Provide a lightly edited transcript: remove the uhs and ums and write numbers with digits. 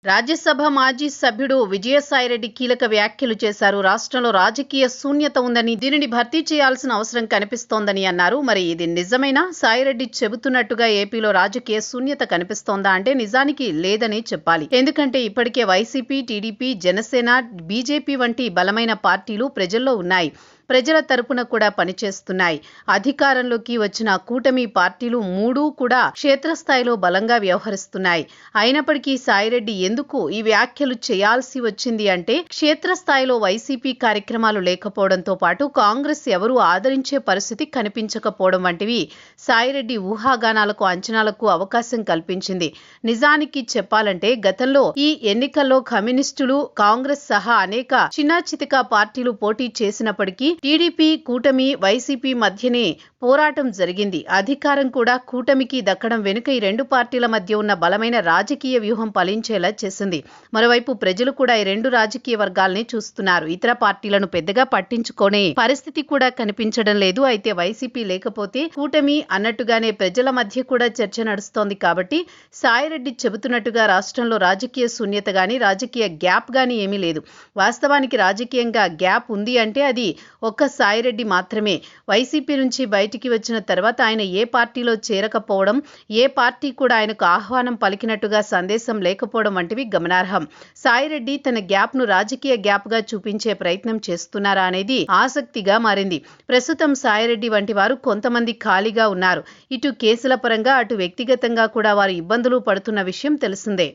రాజ్యసభ మాజీ సభ్యుడు విజయసాయిరెడ్డి కీలక వ్యాఖ్యలు చేశారు. రాష్ట్రంలో రాజకీయ శూన్యత ఉందని, దీనిని భర్తీ చేయాల్సిన అవసరం కనిపిస్తోందని అన్నారు. మరి ఇది నిజమేనా? సాయిరెడ్డి చెబుతున్నట్టుగా ఏపీలో రాజకీయ శూన్యత కనిపిస్తోందా అంటే నిజానికి లేదని చెప్పాలి. ఎందుకంటే ఇప్పటికే వైసీపీ, టీడీపీ, జనసేన, బీజేపీ వంటి బలమైన పార్టీలు ప్రజల్లో ఉన్నాయి. ప్రజల తరపున కూడా పనిచేస్తున్నాయి. అధికారంలోకి వచ్చిన కూటమి పార్టీలు మూడూ కూడా క్షేత్రస్థాయిలో బలంగా వ్యవహరిస్తున్నాయి. అయినప్పటికీ సాయిరెడ్డి ఎందుకు ఈ వ్యాఖ్యలు చేయాల్సి వచ్చింది అంటే క్షేత్రస్థాయిలో వైసీపీ కార్యక్రమాలు లేకపోవడంతో పాటు కాంగ్రెస్ ఎవరూ ఆదరించే పరిస్థితి కనిపించకపోవడం వంటివి సాయిరెడ్డి ఊహాగానాలకు, అంచనాలకు అవకాశం కల్పించింది. నిజానికి చెప్పాలంటే గతంలో ఈ ఎన్నికల్లో కమ్యూనిస్టులు, కాంగ్రెస్ సహా అనేక చిన్నాచితక పార్టీలు పోటీ చేసినప్పటికీ టీడీపీ, కూటమి, వైసీపీ మధ్యనే పోరాటం జరిగింది. అధికారం కూడా కూటమికి దక్కడం వెనుక ఈ రెండు పార్టీల మధ్య ఉన్న బలమైన రాజకీయ వ్యూహం ఫలించేలా చేసింది. మరోవైపు ప్రజలు కూడా ఈ రెండు రాజకీయ వర్గాల్ని చూస్తున్నారు. ఇతర పార్టీలను పెద్దగా పట్టించుకునే పరిస్థితి కూడా కనిపించడం లేదు. అయితే వైసీపీ లేకపోతే కూటమి అన్నట్టుగానే ప్రజల మధ్య కూడా చర్చ నడుస్తోంది. కాబట్టి సాయిరెడ్డి చెబుతున్నట్టుగా రాష్ట్రంలో రాజకీయ శూన్యత గాని, రాజకీయ గ్యాప్ గాని ఏమీ లేదు. వాస్తవానికి రాజకీయంగా గ్యాప్ ఉంది అంటే అది ఒక్క సాయిరెడ్డి మాత్రమే. వైసీపీ నుంచి బయటికి వచ్చిన తర్వాత ఆయన ఏ పార్టీలో చేరకపోవడం, ఏ పార్టీ కూడా ఆయనకు ఆహ్వానం పలికినట్టుగా సందేశం లేకపోవడం వంటివి గమనార్హం. సాయిరెడ్డి తన గ్యాప్ను రాజకీయ గ్యాప్గా చూపించే ప్రయత్నం చేస్తున్నారా అనేది ఆసక్తిగా మారింది. ప్రస్తుతం సాయిరెడ్డి వంటి వారు కొంతమంది ఖాళీగా ఉన్నారు. ఇటు కేసుల పరంగా, అటు వ్యక్తిగతంగా కూడా వారు ఇబ్బందులు పడుతున్న విషయం తెలిసిందే.